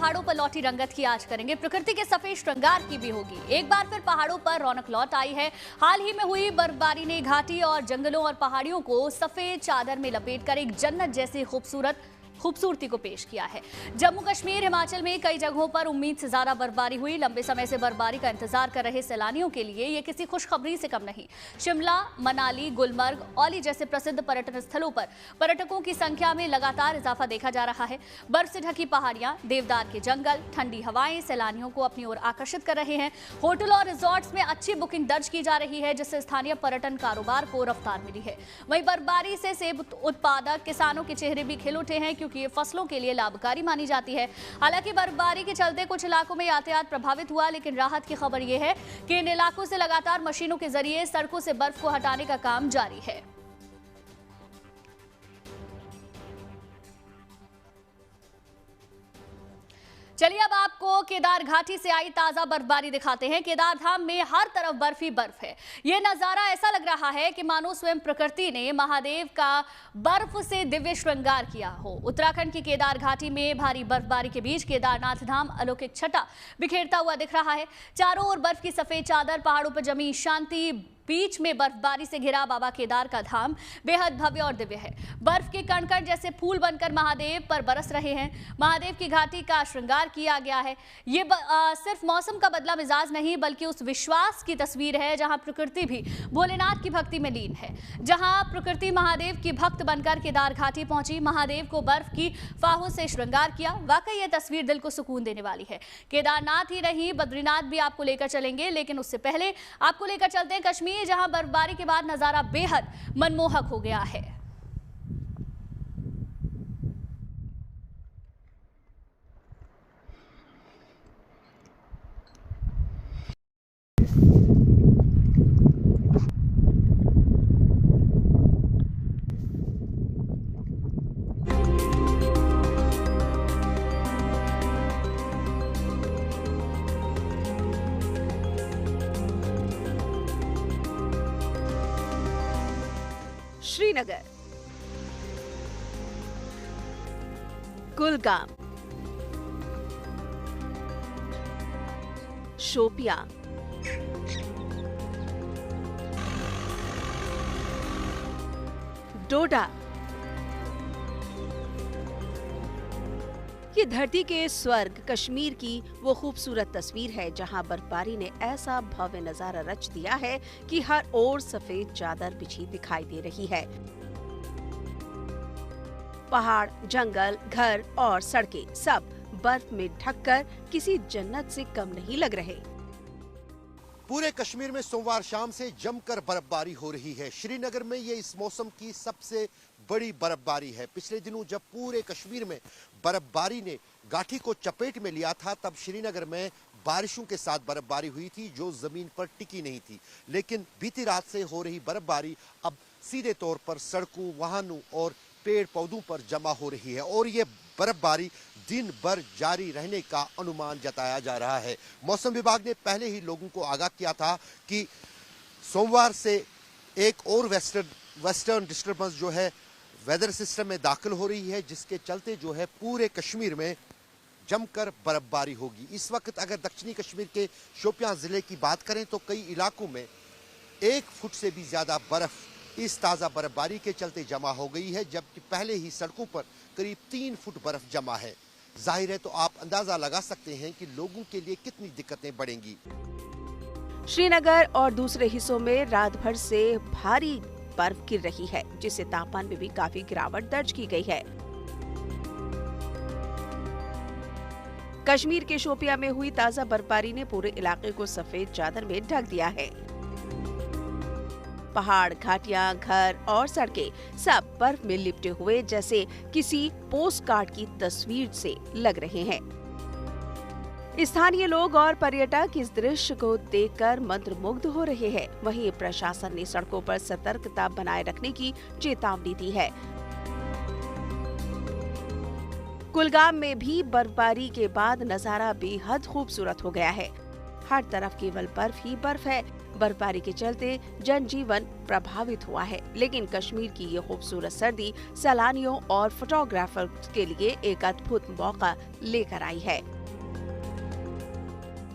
पहाड़ों पर लौटी रंगत की आज करेंगे, प्रकृति के सफेद श्रृंगार की भी होगी। एक बार फिर पहाड़ों पर रौनक लौट आई है। हाल ही में हुई बर्फबारी ने घाटी और जंगलों और पहाड़ियों को सफेद चादर में लपेटकर एक जन्नत जैसी खूबसूरती को पेश किया है। जम्मू कश्मीर, हिमाचल में कई जगहों पर उम्मीद से ज्यादा बर्फबारी हुई। लंबे समय से बर्फबारी का इंतजार कर रहे सैलानियों के लिए ये किसी खुशखबरी से कम नहीं। शिमला, मनाली, गुलमर्ग, औली जैसे प्रसिद्ध पर्यटन स्थलों पर पर्यटकों की संख्या में लगातार इजाफा देखा जा रहा है। बर्फ से ढकी पहाड़ियां, देवदार के जंगल, ठंडी हवाएं सैलानियों को अपनी ओर आकर्षित कर रहे हैं। होटल और रिजॉर्ट्स में अच्छी बुकिंग दर्ज की जा रही है, जिससे स्थानीय पर्यटन कारोबार को रफ्तार मिली है। वहीं बर्फबारी से सेब उत्पादक किसानों के चेहरे भी खिल उठे हैं, क्योंकि ये फसलों के लिए लाभकारी मानी जाती है। हालांकि बर्फबारी के चलते कुछ इलाकों में यातायात प्रभावित हुआ, लेकिन राहत की खबर यह है कि इन इलाकों से लगातार मशीनों के जरिए सड़कों से बर्फ को हटाने का काम जारी है। चलिए अब आपको केदार घाटी से आई ताजा बर्फबारी दिखाते हैं। केदार धाम में हर तरफ बर्फ ही बर्फ है। यह नजारा ऐसा लग रहा है कि मानो स्वयं प्रकृति ने महादेव का बर्फ से दिव्य श्रृंगार किया हो। उत्तराखंड की केदार घाटी में भारी बर्फबारी के बीच केदारनाथ धाम अलौकिक छटा बिखेरता हुआ दिख रहा है। चारों ओर बर्फ की सफेद चादर, पहाड़ों पर जमी शांति, बीच में बर्फबारी से घिरा बाबा केदार का धाम बेहद भव्य और दिव्य है। बर्फ के कण-कण जैसे फूल बनकर महादेव पर बरस रहे हैं। महादेव की घाटी का श्रृंगार किया गया है। ये सिर्फ मौसम का बदला मिजाज नहीं, बल्कि उस विश्वास की तस्वीर है जहां प्रकृति भी भोलेनाथ की भक्ति में लीन है। जहां प्रकृति महादेव की भक्त बनकर केदार घाटी पहुंची, महादेव को बर्फ की फाहों से श्रृंगार किया। वाकई ये तस्वीर दिल को सुकून देने वाली है। केदारनाथ ही नहीं, बद्रीनाथ भी आपको लेकर चलेंगे, लेकिन उससे पहले आपको लेकर चलते हैं कश्मीर, जहां बर्फबारी के बाद नजारा बेहद मनमोहक हो गया है। श्रीनगर, कुलगाम, शोपियां, डोडा, ये धरती के स्वर्ग कश्मीर की वो खूबसूरत तस्वीर है जहां बर्फबारी ने ऐसा भव्य नजारा रच दिया है कि हर ओर सफेद चादर बिछी दिखाई दे रही है। पहाड़, जंगल, घर और सड़कें सब बर्फ में ढककर किसी जन्नत से कम नहीं लग रहे। पूरे कश्मीर में सोमवार शाम से जमकर बर्फबारी हो रही है। श्रीनगर में ये इस मौसम की सबसे बड़ी बर्फबारी है। पिछले दिनों जब पूरे कश्मीर में बर्फबारी ने घाटी को चपेट में लिया था, तब श्रीनगर में बारिशों के साथ बर्फबारी हुई थी जो जमीन पर टिकी नहीं थी। लेकिन बीती रात से हो रही बर्फबारी अब सीधे तौर पर सड़कों, वाहनों और पेड़ पौधों पर जमा हो रही है और ये बर्फबारी दिन भर जारी रहने का अनुमान जताया जा रहा है। मौसम विभाग ने पहले ही लोगों को आगाह किया था कि सोमवार से एक और वेस्टर्न डिस्टर्बेंस जो है वेदर सिस्टम में दाखिल हो रही है, जिसके चलते जो है पूरे कश्मीर में जमकर बर्फबारी होगी। इस वक्त अगर दक्षिणी कश्मीर के शोपियां जिले की बात करें तो कई इलाकों में 1 फुट से भी ज्यादा बर्फ इस ताज़ा बर्फबारी के चलते जमा हो गई है, जबकि पहले ही सड़कों पर करीब 3 फुट बर्फ जमा है। जाहिर है तो आप अंदाजा लगा सकते हैं कि लोगों के लिए कितनी दिक्कतें बढ़ेंगी। श्रीनगर और दूसरे हिस्सों में रात भर से भारी बर्फ गिर रही है, जिससे तापमान में भी काफी गिरावट दर्ज की गई है। कश्मीर के शोपियां में हुई ताजा बर्फबारी ने पूरे इलाके को सफेद चादर में ढक दिया है। पहाड़, घाटियां, घर और सड़कें सब बर्फ में लिपटे हुए जैसे किसी पोस्ट कार्ड की तस्वीर से लग रहे हैं। स्थानीय लोग और पर्यटक इस दृश्य को देखकर मंत्रमुग्ध हो रहे हैं। वहीं प्रशासन ने सड़कों पर सतर्कता बनाए रखने की चेतावनी दी है। कुलगाम में भी बर्फबारी के बाद नजारा बेहद खूबसूरत हो गया है। हर तरफ केवल बर्फ ही बर्फ है। बर्फबारी के चलते जनजीवन प्रभावित हुआ है, लेकिन कश्मीर की ये खूबसूरत सर्दी सैलानियों और फोटोग्राफर्स के लिए एक अद्भुत मौका लेकर आई है।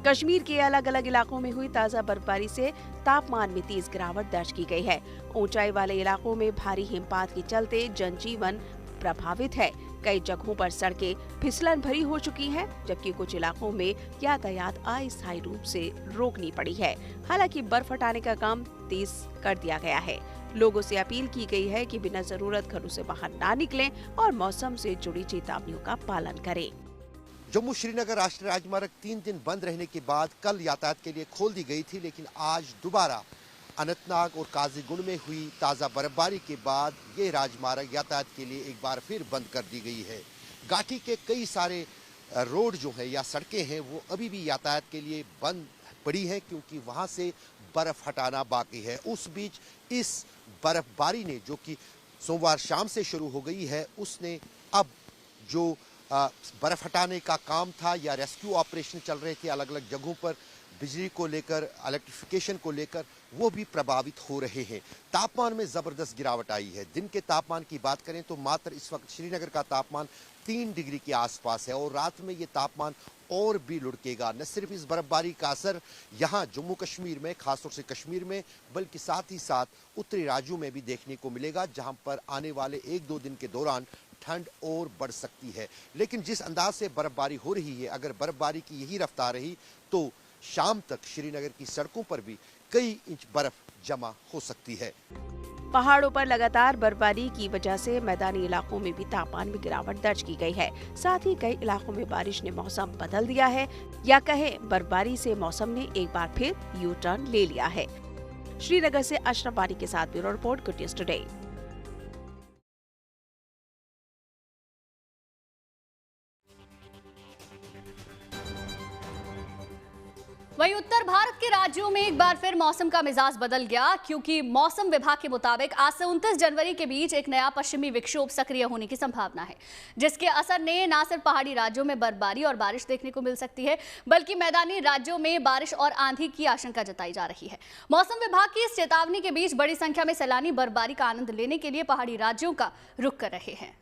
कश्मीर के अलग अलग इलाकों में हुई ताजा बर्फबारी से तापमान में तेज गिरावट दर्ज की गई है। ऊंचाई वाले इलाकों में भारी हिमपात के चलते जनजीवन प्रभावित है। कई जगहों पर सड़कें फिसलन भरी हो चुकी हैं, जबकि कुछ इलाकों में यातायात अस्थायी रूप से रोकनी पड़ी है। हालांकि बर्फ हटाने का काम तेज कर दिया गया है। लोगों से अपील की गई है कि बिना जरूरत घरों से बाहर ना निकलें और मौसम से जुड़ी चेतावनियों का पालन करें। जम्मू श्रीनगर राष्ट्रीय राजमार्ग 3 दिन बंद रहने के बाद कल यातायात के लिए खोल दी गई थी, लेकिन आज दोबारा अनंतनाग और काजीगुंड में हुई ताज़ा बर्फबारी के बाद ये राजमार्ग यातायात के लिए एक बार फिर बंद कर दी गई है। घाटी के कई सारे रोड जो है या सड़कें हैं वो अभी भी यातायात के लिए बंद पड़ी हैं, क्योंकि वहाँ से बर्फ हटाना बाकी है। उस बीच इस बर्फबारी ने, जो कि सोमवार शाम से शुरू हो गई है, उसने अब जो बर्फ हटाने का काम था या रेस्क्यू ऑपरेशन चल रहे थे अलग अलग जगहों पर, बिजली को लेकर, इलेक्ट्रिफिकेशन को लेकर, वो भी प्रभावित हो रहे हैं। तापमान में ज़बरदस्त गिरावट आई है। दिन के तापमान की बात करें तो मात्र इस वक्त श्रीनगर का तापमान 3 डिग्री के आसपास है और रात में ये तापमान और भी लुढ़केगा। न सिर्फ इस बर्फबारी का असर यहाँ जम्मू कश्मीर में, खासतौर से कश्मीर में, बल्कि साथ ही साथ उत्तरी राज्यों में भी देखने को मिलेगा, जहाँ पर आने वाले 1-2 दिन के दौरान ठंड और बढ़ सकती है। लेकिन जिस अंदाज से बर्फबारी हो रही है, अगर बर्फबारी की यही रफ्तार रही तो शाम तक श्रीनगर की सड़कों पर भी कई इंच बर्फ जमा हो सकती है। पहाड़ों पर लगातार बर्फबारी की वजह से मैदानी इलाकों में भी तापमान में गिरावट दर्ज की गई है। साथ ही कई इलाकों में बारिश ने मौसम बदल दिया है, या कहें बर्फबारी से मौसम ने एक बार फिर यू टर्न ले लिया है। श्रीनगर से अशरफ बानी के साथ bureau report, good news today. वहीं उत्तर भारत के राज्यों में एक बार फिर मौसम का मिजाज बदल गया, क्योंकि मौसम विभाग के मुताबिक आज से 29 जनवरी के बीच एक नया पश्चिमी विक्षोभ सक्रिय होने की संभावना है, जिसके असर ने न सिर्फ पहाड़ी राज्यों में बर्फबारी और बारिश देखने को मिल सकती है, बल्कि मैदानी राज्यों में बारिश और आंधी की आशंका जताई जा रही है। मौसम विभाग की इस चेतावनी के बीच बड़ी संख्या में सैलानी बर्फबारी का आनंद लेने के लिए पहाड़ी राज्यों का रुख कर रहे हैं।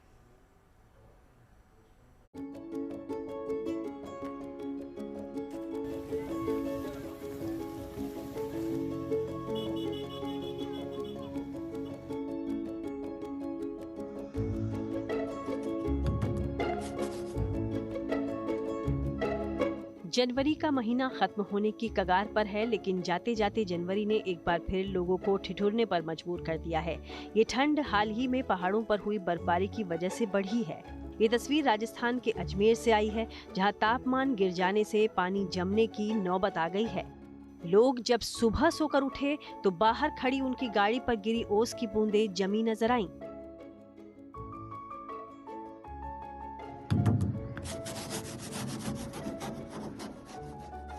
जनवरी का महीना खत्म होने की कगार पर है, लेकिन जाते जाते जनवरी ने एक बार फिर लोगों को ठिठुरने पर मजबूर कर दिया है। ये ठंड हाल ही में पहाड़ों पर हुई बर्फबारी की वजह से बढ़ी है। ये तस्वीर राजस्थान के अजमेर से आई है, जहां तापमान गिर जाने से पानी जमने की नौबत आ गई है। लोग जब सुबह सोकर उठे तो बाहर खड़ी उनकी गाड़ी पर गिरी ओस की बूंदें जमी नजर आईं।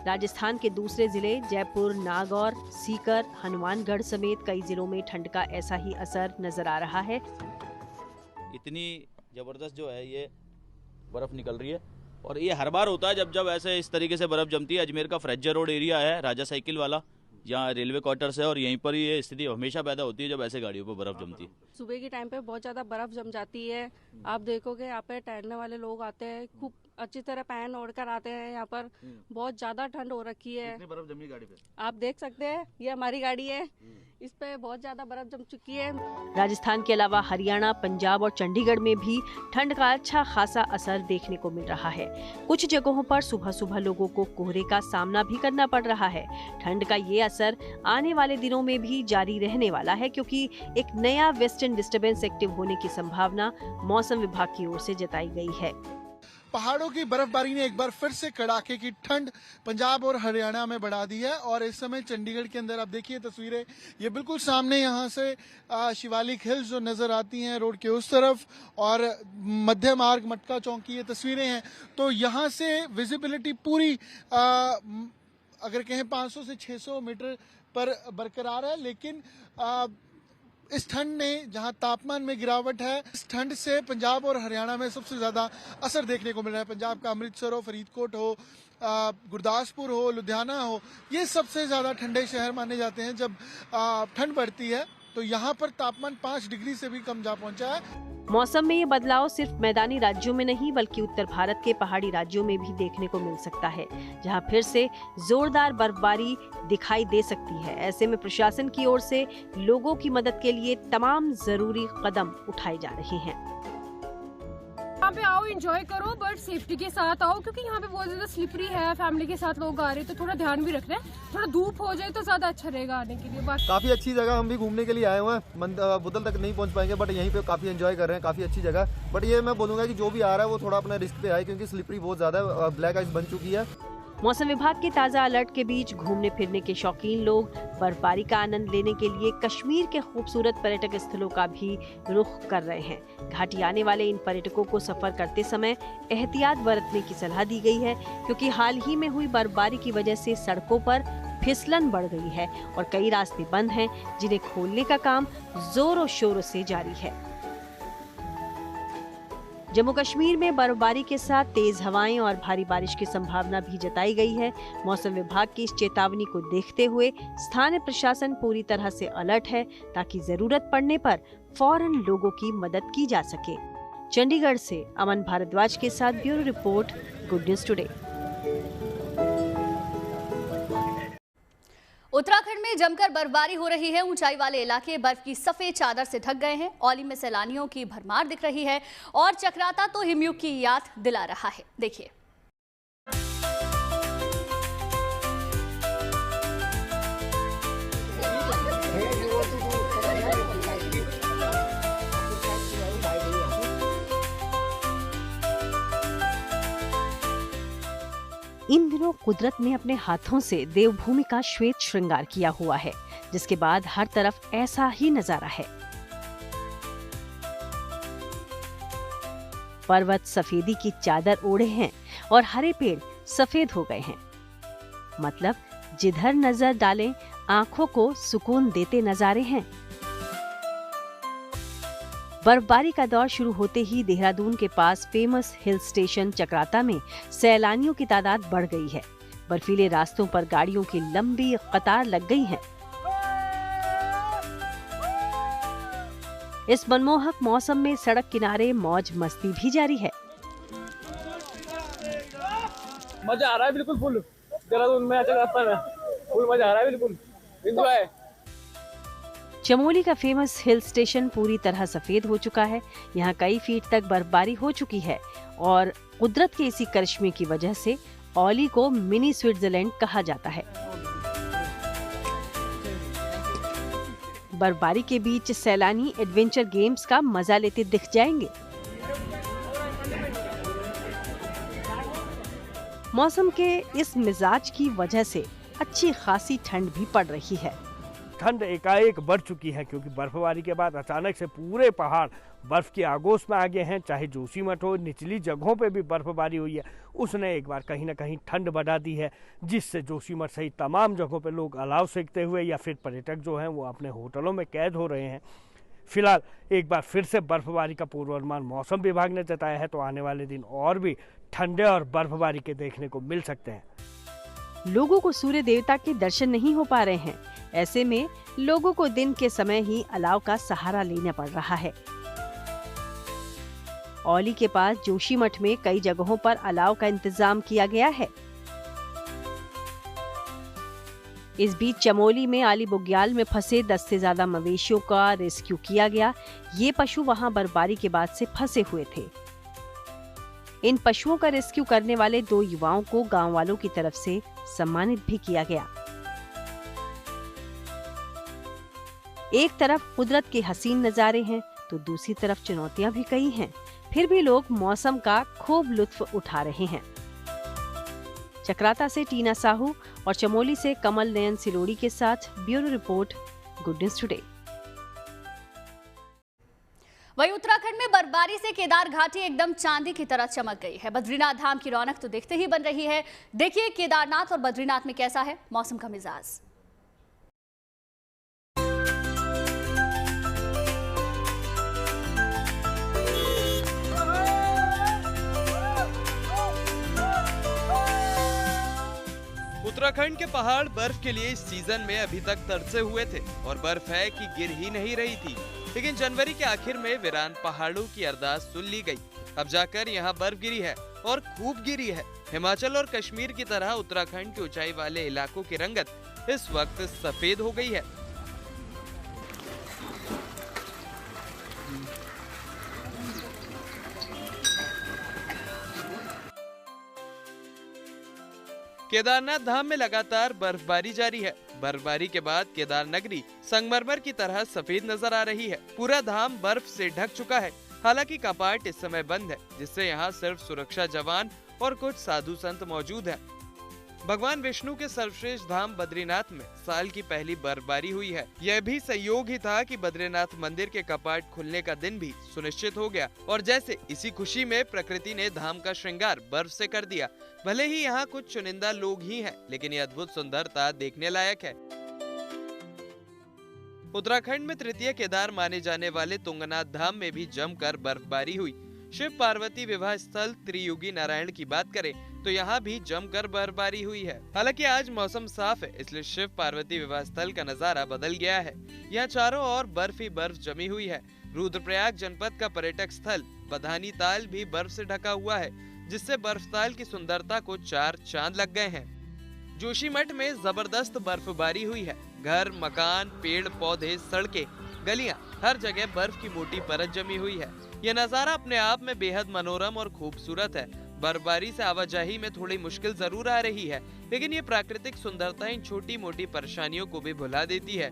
राजस्थान के दूसरे जिले जयपुर, नागौर, सीकर, हनुमानगढ़ समेत कई जिलों में ठंड का ऐसा ही असर नजर आ रहा है। इतनी जबरदस्त जो है ये बर्फ निकल रही है और ये हर बार होता है जब ऐसे इस तरीके से बर्फ जमती है। अजमेर का फ्रेजर रोड एरिया है, राजा साइकिल वाला, यहाँ रेलवे क्वार्टर्स है और यहीं पर ये स्थिति हमेशा पैदा होती है जब ऐसे गाड़ियों पर बर्फ जमती है। सुबह के टाइम पे बहुत ज्यादा बर्फ जम जाती है। आप देखोगे यहाँ पे टहलने वाले लोग आते हैं, खूब अच्छी तरह पहन ओढ़ कर आते हैं। यहाँ पर बहुत ज्यादा ठंड हो रखी है। कितनी बर्फ जमी गाड़ी पे आप देख सकते हैं, ये हमारी गाड़ी है, इस पे बहुत ज्यादा बर्फ जम चुकी है। राजस्थान के अलावा हरियाणा, पंजाब और चंडीगढ़ में भी ठंड का अच्छा खासा असर देखने को मिल रहा है। कुछ जगहों पर सुबह सुबह लोगों को कोहरे का सामना भी करना पड़ रहा है। ठंड का ये असर आने वाले दिनों में भी जारी रहने वाला है, क्योंकि एक नया वेस्टर्न डिस्टर्बेंस एक्टिव होने की संभावना मौसम विभाग की ओर से जताई गई है। पहाड़ों की बर्फबारी ने एक बार फिर से कड़ाके की ठंड पंजाब और हरियाणा में बढ़ा दी है और इस समय चंडीगढ़ के अंदर आप देखिए तस्वीरें, ये बिल्कुल सामने यहाँ से शिवालिक हिल्स जो नजर आती हैं रोड के उस तरफ और मध्य मार्ग मटका चौक की ये तस्वीरें हैं। तो यहाँ से विजिबिलिटी पूरी अगर कहें 500 से 600 मीटर पर बरकरार है, लेकिन इस ठंड ने जहां तापमान में गिरावट है, इस ठंड से पंजाब और हरियाणा में सबसे ज्यादा असर देखने को मिल रहा है। पंजाब का अमृतसर हो, फरीदकोट हो, गुरदासपुर हो, लुधियाना हो, ये सबसे ज्यादा ठंडे शहर माने जाते हैं। जब ठंड बढ़ती है तो यहाँ पर तापमान 5 डिग्री से भी कम जा पहुंचा है। मौसम में ये बदलाव सिर्फ मैदानी राज्यों में नहीं बल्कि उत्तर भारत के पहाड़ी राज्यों में भी देखने को मिल सकता है, जहां फिर से जोरदार बर्फबारी दिखाई दे सकती है। ऐसे में प्रशासन की ओर से लोगों की मदद के लिए तमाम जरूरी कदम उठाए जा रहे हैं। यहाँ पे आओ, एंजॉय करो, बट सेफ्टी के साथ आओ, क्योंकि यहाँ पे बहुत ज्यादा स्लिपरी है। फैमिली के साथ लोग आ रहे हैं तो थोड़ा ध्यान भी रखना है। थोड़ा धूप हो जाए तो ज्यादा अच्छा रहेगा आने के लिए। काफी अच्छी जगह, हम भी घूमने के लिए आए हुए हैं। बुदल तक नहीं पहुँच पाएंगे बट यहीं पे काफी एंजॉय कर रहे हैं। काफी अच्छी जगह, बट ये मैं बोलूंगा कि जो भी आ रहा है वो थोड़ा अपना रिस्क पे आए, क्योंकि स्लिपरी बहुत ज्यादा है, ब्लैक आइस बन चुकी है। मौसम विभाग के ताज़ा अलर्ट के बीच घूमने फिरने के शौकीन लोग बर्फबारी का आनंद लेने के लिए कश्मीर के खूबसूरत पर्यटक स्थलों का भी रुख कर रहे हैं। घाटी आने वाले इन पर्यटकों को सफर करते समय एहतियात बरतने की सलाह दी गई है, क्योंकि हाल ही में हुई बर्फबारी की वजह से सड़कों पर फिसलन बढ़ गई है और कई रास्ते बंद हैं, जिन्हें खोलने का काम जोरों शोरों से जारी है। जम्मू कश्मीर में बर्फबारी के साथ तेज हवाएं और भारी बारिश की संभावना भी जताई गई है। मौसम विभाग की इस चेतावनी को देखते हुए स्थानीय प्रशासन पूरी तरह से अलर्ट है, ताकि जरूरत पड़ने पर फौरन लोगों की मदद की जा सके। चंडीगढ़ से अमन भारद्वाज के साथ bureau report, good news today. Uttarakhand में जमकर बर्फबारी हो रही है। ऊंचाई वाले इलाके बर्फ की सफेद चादर से ढक गए हैं। औली में सैलानियों की भरमार दिख रही है और चक्राता तो हिमयुग की याद दिला रहा है। देखिए। इन दिनों कुदरत ने अपने हाथों से देवभूमि का श्वेत श्रृंगार किया हुआ है, जिसके बाद हर तरफ ऐसा ही नजारा है। पर्वत सफेदी की चादर ओढ़े हैं और हरे पेड़ सफेद हो गए हैं। मतलब जिधर नजर डालें आंखों को सुकून देते नजारे हैं। बर्फबारी का दौर शुरू होते ही देहरादून के पास फेमस हिल स्टेशन चक्राता में सैलानियों की तादाद बढ़ गई है। बर्फीले रास्तों पर गाड़ियों की लंबी कतार लग गई है। इस मनमोहक मौसम में सड़क किनारे मौज मस्ती भी जारी है। मजा आ रहा है बिल्कुल फुल। देहरादून में चक्राता में फुल मजा आ रहा है, बिल्कुल एंजॉय। चमोली का फेमस हिल स्टेशन पूरी तरह सफेद हो चुका है। यहाँ कई फीट तक बर्फबारी हो चुकी है और कुदरत के इसी करिश्मे की वजह से औली को मिनी स्विट्जरलैंड कहा जाता है। बर्फबारी के बीच सैलानी एडवेंचर गेम्स का मजा लेते दिख जाएंगे। मौसम के इस मिजाज की वजह से अच्छी खासी ठंड भी पड़ रही है। ठंड एकाएक बढ़ चुकी है, क्योंकि बर्फबारी के बाद अचानक से पूरे पहाड़ बर्फ की आगोश में आ गए हैं। चाहे जोशीमठ हो, निचली जगहों पे भी बर्फबारी हुई है, उसने एक बार कहीं ना कहीं ठंड बढ़ा दी है, जिससे जोशीमठ सहित तमाम जगहों पे लोग अलाव सेकते हुए या फिर पर्यटक जो हैं वो अपने होटलों में कैद हो रहे हैं। फिलहाल एक बार फिर से बर्फबारी का पूर्वानुमान मौसम विभाग ने जताया है, तो आने वाले दिन और भी ठंडे और बर्फबारी के देखने को मिल सकते हैं। लोगों को सूर्य देवता के दर्शन नहीं हो पा रहे हैं। ऐसे में लोगों को दिन के समय ही अलाव का सहारा लेना पड़ रहा है। औली के पास जोशीमठ में कई जगहों पर अलाव का इंतजाम किया गया है। इस बीच चमोली में आली बुग्याल में फंसे 10 से ज्यादा मवेशियों का रेस्क्यू किया गया। ये पशु वहां बर्फबारी के बाद से फंसे हुए थे। इन पशुओं का रेस्क्यू करने वाले 2 युवाओं को गांव वालों की तरफ से सम्मानित भी किया गया। एक तरफ कुदरत के हसीन नजारे हैं तो दूसरी तरफ चुनौतियां भी कई हैं। फिर भी लोग मौसम का खूब लुत्फ उठा रहे हैं। चक्राता से टीना साहू और चमोली से कमल नयन सिलोड़ी के साथ bureau report, good news today. वहीं उत्तराखंड में बर्फबारी से केदार घाटी एकदम चांदी की तरह चमक गई है। बद्रीनाथ धाम की रौनक तो देखते ही बन रही है। देखिए केदारनाथ और बद्रीनाथ में कैसा है मौसम का मिजाज। उत्तराखंड के पहाड़ बर्फ के लिए इस सीजन में अभी तक तरसे हुए थे और बर्फ है कि गिर ही नहीं रही थी, लेकिन जनवरी के आखिर में वीरान पहाड़ों की अरदास सुन ली गई। अब जाकर यहाँ बर्फ गिरी है और खूब गिरी है। हिमाचल और कश्मीर की तरह उत्तराखंड के ऊंचाई वाले इलाकों की रंगत इस वक्त सफेद हो गई है। केदारनाथ धाम में लगातार बर्फबारी जारी है। बर्फबारी के बाद केदार नगरी संगमरमर की तरह सफेद नजर आ रही है। पूरा धाम बर्फ से ढक चुका है। हालांकि कपाट इस समय बंद है, जिससे यहाँ सिर्फ सुरक्षा जवान और कुछ साधु संत मौजूद हैं। भगवान विष्णु के सर्वश्रेष्ठ धाम बद्रीनाथ में साल की पहली बर्फबारी हुई है। यह भी संयोग ही था कि बद्रीनाथ मंदिर के कपाट खुलने का दिन भी सुनिश्चित हो गया और जैसे इसी खुशी में प्रकृति ने धाम का श्रृंगार बर्फ से कर दिया। भले ही यहाँ कुछ चुनिंदा लोग ही हैं, लेकिन ये अद्भुत सुंदरता देखने लायक है। उत्तराखंड में तृतीय केदार माने जाने वाले तुंगनाथ धाम में भी जमकर बर्फबारी हुई। शिव पार्वती विवाह स्थल त्रियुगी नारायण की बात करें तो यहाँ भी जमकर बर्फबारी हुई है। हालांकि आज मौसम साफ है, इसलिए शिव पार्वती विवाह स्थल का नजारा बदल गया है। यहाँ चारों ओर बर्फ ही बर्फ जमी हुई है। रुद्रप्रयाग जनपद का पर्यटक स्थल बधानी ताल भी बर्फ से ढका हुआ है, जिससे बर्फताल की सुंदरता को 4 चांद लग गए हैं। जोशीमठ में जबरदस्त बर्फबारी हुई है। घर, मकान, पेड़ पौधे, सड़कें, गलियां, हर जगह बर्फ की मोटी परत जमी हुई है। यह नजारा अपने आप में बेहद मनोरम और खूबसूरत है। बर्फबारी से आवाजाही में थोड़ी मुश्किल जरूर आ रही है, लेकिन ये प्राकृतिक सुंदरता इन छोटी मोटी परेशानियों को भी भुला देती है।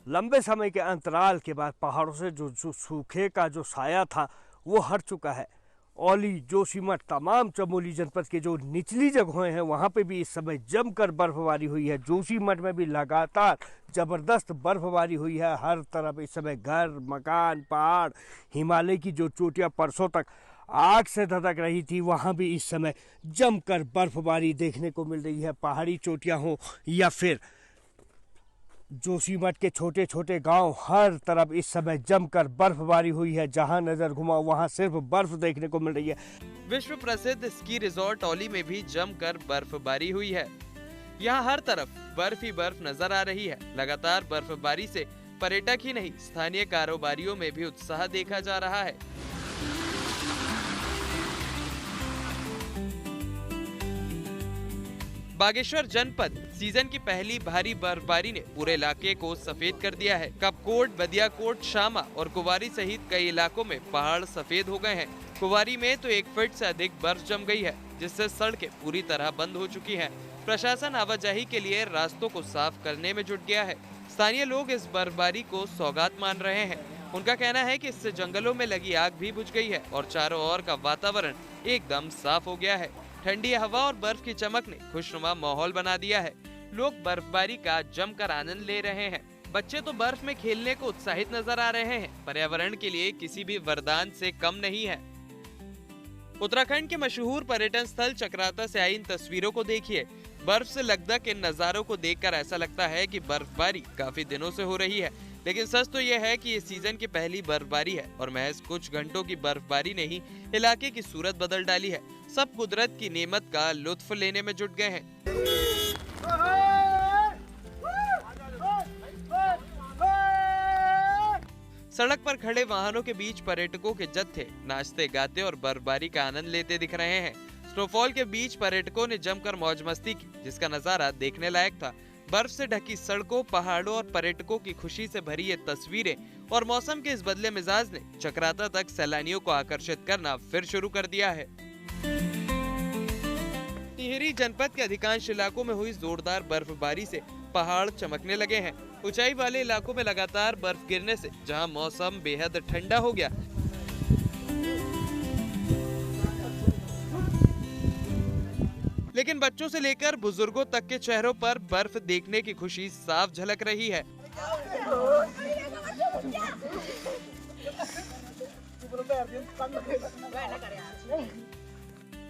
लंबे समय के अंतराल के बाद पहाड़ों से जो सूखे का जो साया था वो हट चुका है। औली, जोशीमठ, तमाम चमोली जनपद के जो निचली जगहें हैं वहाँ पे भी इस समय जमकर बर्फबारी हुई है। जोशीमठ में भी लगातार जबरदस्त बर्फबारी हुई है। हर तरफ इस समय घर, मकान, पहाड़, हिमालय की जो चोटियाँ परसों तक आग से धधक रही थी वहाँ भी इस समय जमकर बर्फबारी देखने को मिल रही है। पहाड़ी चोटियाँ हो या फिर जोशीमठ के छोटे छोटे गांव, हर तरफ इस समय जमकर बर्फबारी हुई है। जहां नजर घुमाओ वहां सिर्फ बर्फ देखने को मिल रही है। विश्व प्रसिद्ध स्की रिजॉर्ट औली में भी जमकर बर्फबारी हुई है। यहां हर तरफ बर्फ ही बर्फ नजर आ रही है। लगातार बर्फबारी से पर्यटक ही नहीं, स्थानीय कारोबारियों में भी उत्साह देखा जा रहा है। बागेश्वर जनपद सीजन की पहली भारी बर्फबारी ने पूरे इलाके को सफेद कर दिया है। कपकोट, बदियाकोट, शामा और कुवारी सहित कई इलाकों में पहाड़ सफेद हो गए हैं। कुवारी में तो 1 फीट से अधिक बर्फ जम गई है, जिससे सड़कें पूरी तरह बंद हो चुकी हैं। प्रशासन आवाजाही के लिए रास्तों को साफ करने में जुट गया है। स्थानीय लोग इस बर्फबारी को सौगात मान रहे हैं। उनका कहना है कि इससे जंगलों में लगी आग भी बुझ गई है और चारों ओर का वातावरण एकदम साफ हो गया है। ठंडी हवा और बर्फ की चमक ने खुशनुमा माहौल बना दिया है। लोग बर्फबारी का जमकर आनंद ले रहे हैं। बच्चे तो बर्फ में खेलने को उत्साहित नजर आ रहे हैं। पर्यावरण के लिए किसी भी वरदान से कम नहीं है। उत्तराखंड के मशहूर पर्यटन स्थल चक्राता से आई इन तस्वीरों को देखिए। बर्फ से लकदक इन नजारों को देखकर ऐसा लगता है कि बर्फबारी काफी दिनों से हो रही है, लेकिन सच तो यह है कि ये सीजन की पहली बर्फबारी है और महज कुछ घंटों की बर्फबारी ने ही इलाके की सूरत बदल डाली है। सब कुदरत की नेमत का लुत्फ लेने में जुट गए हैं। सड़क पर खड़े वाहनों के बीच पर्यटकों के जत्थे नाचते गाते और बर्फबारी का आनंद लेते दिख रहे हैं। स्नोफॉल के बीच पर्यटकों ने जमकर मौज मस्ती की, जिसका नजारा देखने लायक था। बर्फ से ढकी सड़कों, पहाड़ों और पर्यटकों की खुशी से भरी ये तस्वीरें और मौसम के इस बदले मिजाज ने चक्राता तक सैलानियों को आकर्षित करना फिर शुरू कर दिया है। टिहरी जनपद के अधिकांश इलाकों में हुई जोरदार बर्फबारी से पहाड़ चमकने लगे हैं। ऊंचाई वाले इलाकों में लगातार बर्फ गिरने से जहां मौसम बेहद ठंडा हो गया, लेकिन बच्चों से लेकर बुजुर्गों तक के चेहरों पर बर्फ देखने की खुशी साफ झलक रही है।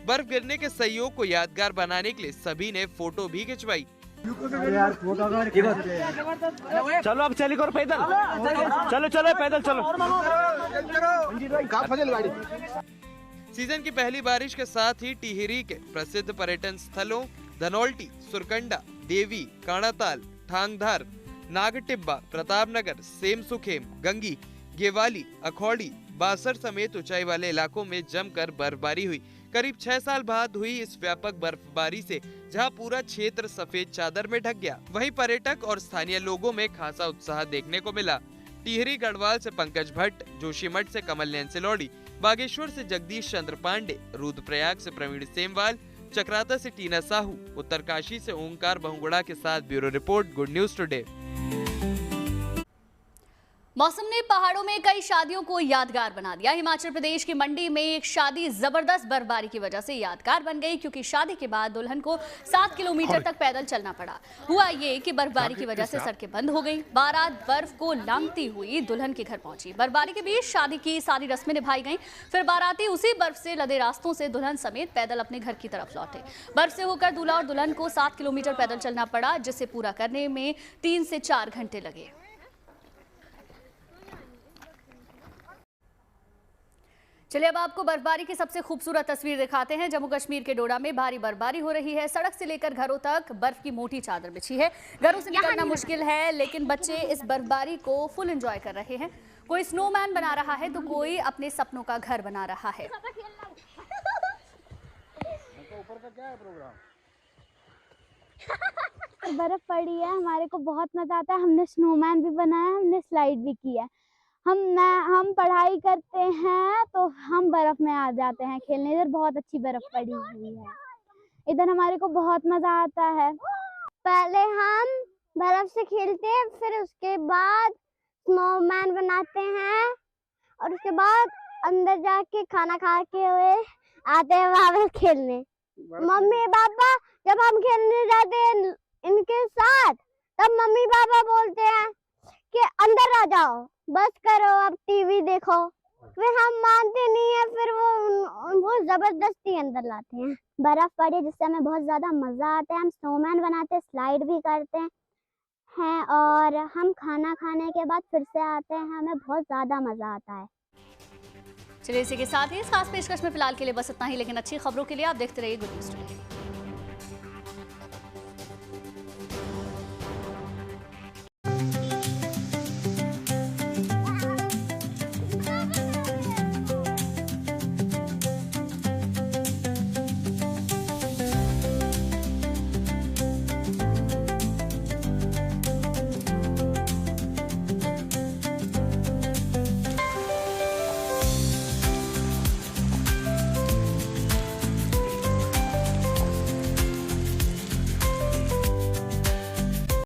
बर्फ गिरने के सहयोग को यादगार बनाने के लिए सभी ने फोटो भी खिंचवाई। चलो अब चली करो पैदल, चलो चलो पैदल चलो। सीजन की पहली बारिश के साथ ही टिहरी के प्रसिद्ध पर्यटन स्थलों धनौल्टी, सुरकंडा, देवी, काणाताल, ठांगधार, नागटिब्बा, प्रतापनगर, सेमसुखेम, गंगी, गेवाली, अखौड़ी, बासर समेत ऊंचाई वाले इलाकों में जमकर बर्फबारी हुई। करीब 6 साल बाद हुई इस व्यापक बर्फबारी से जहां पूरा क्षेत्र सफेद चादर में ढक गया, वहीं पर्यटक और स्थानीय लोगों में खासा उत्साह देखने को मिला। टिहरी गढ़वाल से पंकज भट्ट, जोशीमठ से कमल नयन सिलौड़ी, बागेश्वर से जगदीश चंद्र पांडे, रुद्रप्रयाग से प्रवीण सेमवाल, चक्राता से टीना साहू, उत्तरकाशी से ओंकार बहुगुणा के साथ bureau report, good news today. मौसम ने पहाड़ों में कई शादियों को यादगार बना दिया। हिमाचल प्रदेश की मंडी में एक शादी जबरदस्त बर्फबारी की वजह से यादगार बन गई, क्योंकि शादी के बाद दुल्हन को 7 किलोमीटर तक पैदल चलना पड़ा। हुआ ये कि बर्फबारी की वजह से सड़कें बंद हो गईं। बारात बर्फ को लांघती हुई दुल्हन के घर पहुंची। बर्फबारी के बीच शादी की सारी रस्में निभाई गईं। फिर बाराती उसी बर्फ से लदे रास्तों से दुल्हन समेत पैदल अपने घर की तरफ लौटे। बर्फ से होकर दूल्हा और दुल्हन को 7 किलोमीटर पैदल चलना पड़ा, जिसे पूरा करने में 3 से 4 घंटे लगे। चलिए अब आपको बर्फबारी की सबसे खूबसूरत तस्वीर दिखाते हैं। जम्मू कश्मीर के डोडा में भारी बर्फबारी हो रही है। सड़क से लेकर घरों तक बर्फ की मोटी चादर बिछी है। घरों से निकलना मुश्किल है, लेकिन बच्चे इस बर्फबारी को फुल एंजॉय कर रहे हैं। कोई स्नोमैन बना रहा है तो कोई अपने सपनों का घर बना रहा है। बर्फ पड़ी है, हमारे को बहुत मजा आता है। हमने स्नोमैन भी बनाया, हमने स्लाइड भी किया। हम पढ़ाई करते हैं तो हम बर्फ में आ जाते हैं खेलने। इधर बहुत अच्छी बर्फ पड़ी हुई है, इधर हमारे को बहुत मजा आता है। पहले हम बर्फ से खेलते हैं, फिर उसके बाद स्नोमैन बनाते हैं और उसके बाद अंदर जाके खाना खा के हुए आते हैं वहाँ खेलने। मम्मी पापा जब हम खेलने जाते हैं इनके साथ, तब मम्मी पापा बोलते हैं कि अंदर आ जाओ, बस करो, अब टीवी देखो। फिर हम मानते नहीं है, फिर वो जबरदस्ती अंदर लाते हैं। बर्फ पड़ी जिससे हमें बहुत ज्यादा मजा आता है। हम स्नोमैन बनाते हैं, स्लाइड भी करते हैं और हम खाना खाने के बाद फिर से आते हैं। हमें बहुत ज्यादा मजा आता है। चलिए इसी के साथ ही इस खास पेशकश में फिलहाल के लिए बस इतना ही, लेकिन अच्छी खबरों के लिए आप देखते रहिए गुड न्यूज टुडे।